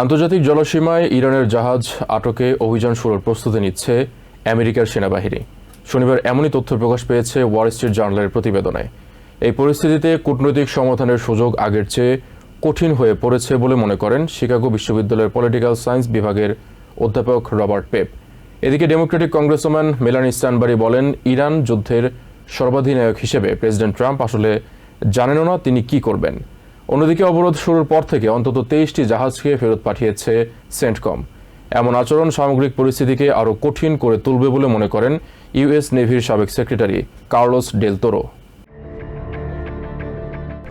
আন্তর্জাতিক জলসীমায় ইরানের জাহাজ আটকে অভিযান শুরুর প্রস্তুতি নিচ্ছে আমেরিকার সেনাবাহিনী। শনিবার এমনই তথ্য প্রকাশ পেয়েছে ওয়াল স্ট্রিট জার্নালের প্রতিবেদনে। এই পরিস্থিতিতে কূটনৈতিক সমাধানের সুযোগ আগের চেয়ে কঠিন হয়ে পড়েছে বলে মনে করেন শিকাগো বিশ্ববিদ্যালয়ের পলিটিক্যাল সায়েন্স বিভাগের অধ্যাপক রবার্ট পেপ। এদিকে ডেমোক্রেটিক কংগ্রেসম্যান মেলানি স্ট্যানবারি বলেন, ইরান যুদ্ধের সর্বাধিনায়ক হিসেবে প্রেসিডেন্ট ট্রাম্প আসলে জানেনও না তিনি কি করবেন। অন্যদিকে অবরোধ শুরুর পর থেকে অন্তত 23টি জাহাজকে ফেরত পাঠিয়েছে সেন্টকম। এমন আচরণ সামগ্রিক পরিস্থিতিকে আরও কঠিন করে তুলবে বলে মনে করেন ইউএস নেভির সাবেক সেক্রেটারি কার্লোস ডেল তোরো।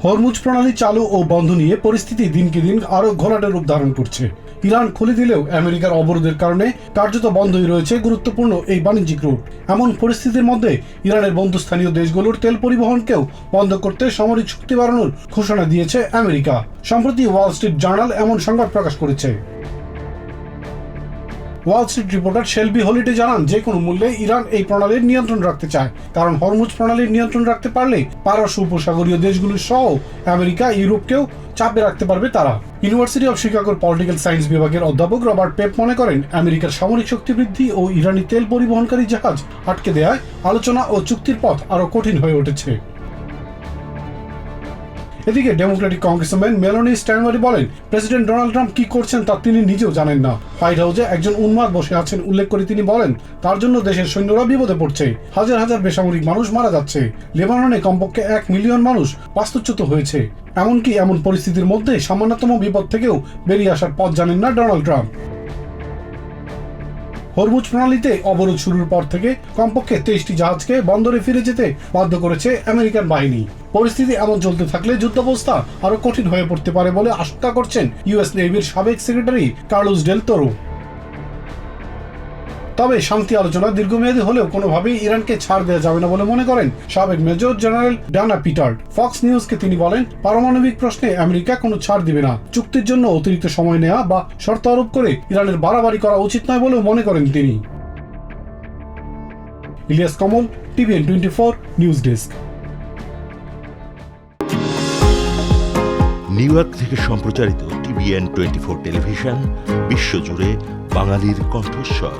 হরমুজ প্রণালী চালু ও বন্ধ নিয়ে পরিস্থিতি দিনকে দিন আরো ঘোলাটে রূপ ধারণ করছে। ইরান খুলে দিলেও আমেরিকার অবরোধের কারণে কার্যত বন্ধই রয়েছে গুরুত্বপূর্ণ এই বাণিজ্যিক রুট। এমন পরিস্থিতির মধ্যে ইরানের বন্ধুস্থানীয় দেশগুলোর তেল পরিবহনকেও বন্ধ করতে সামরিক শক্তি বাড়ানোর ঘোষণা দিয়েছে আমেরিকা। সম্প্রতি ওয়াল স্ট্রিট জার্নাল এমন সংবাদ প্রকাশ করেছে। Wall Street reporter Shelby holiday জানান, যে কোনো মূল্যে ইরান এই প্রণালীর নিয়ন্ত্রণ রাখতে চায়, কারণ হরমুজ প্রণালীর নিয়ন্ত্রণ রাখতে পারলে পারস্য উপসাগরীয় দেশগুলো সহ আমেরিকা, ইউরোপকেও চাপে রাখতে পারবে তারা। ইউনিভার্সিটি অব শিকাগোর পলিটিক্যাল সায়েন্স বিভাগের অধ্যাপক রবার্ট পেপ মনে করেন, আমেরিকার সামরিক শক্তি বৃদ্ধি ও ইরানি তেল পরিবহনকারী জাহাজ আটকে দেয়ায় আলোচনা ও চুক্তির পথ আরো কঠিন হয়ে উঠেছে। এদিকে ডেমোক্রেটিক কংগ্রেসম্যান মেলানি স্ট্যানবারি বলেন, প্রেসিডেন্ট ডোনাল্ড ট্রাম্প কি করছেন তা তিনি নিজেও জানেন না। হোয়াইট হাউসে একজন উন্মাদ বসে আছেন উল্লেখ করে তিনি বলেন, তার জন্য দেশের সৈন্যরা বিপদে পড়ছে, হাজার হাজার বেসামরিক মানুষ মারা যাচ্ছে, লেবাননে কমপক্ষে 1 মিলিয়ন মানুষ বাস্তুচ্যুত হয়েছে। এমনকি এমন পরিস্থিতির মধ্যে সামান্যতম বিপদ থেকেও বেরিয়ে আসার পথ জানেন না ডোনাল্ড ট্রাম্প। হরমুজ প্রণালীতে অবরোধ শুরুর পর থেকে কমপক্ষে 23টি জাহাজকে বন্দরে ফিরে যেতে বাধ্য করেছে আমেরিকান বাহিনী। পরিস্থিতি এমন চলতে থাকলে যুদ্ধাবস্থা আরো কঠিন হয়ে পড়তে পারে বলে আশঙ্কা করছেন ইউএস নেভির সাবেক সেক্রেটারি কার্লোস ডেল তোরো। তবে শান্তি আলোচনা দীর্ঘমেয়াদী হলেও কোনোভাবেই ইরানকে ছাড় দেওয়া যাবে না বলে মনে করেন সাবেক মেজর জেনারেল ডানা পিটার্ড। ফক্স নিউজকে তিনি বলেন, পারমাণবিক প্রশ্নে আমেরিকা কোনো ছাড় দিবে না। চুক্তির জন্য অতিরিক্ত সময় নেওয়া বা শর্ত আরোপ করে ইরানের বাড়াবাড়ি করা উচিত নয় বলেও মনে করেন তিনি। Ilias Kamal, TVN 24 news desk. New York থেকে সম্প্রচারিত টিভিএন 24 টেলিভিশন বিশ্বজুড়ে বাঙালির কণ্ঠস্বর।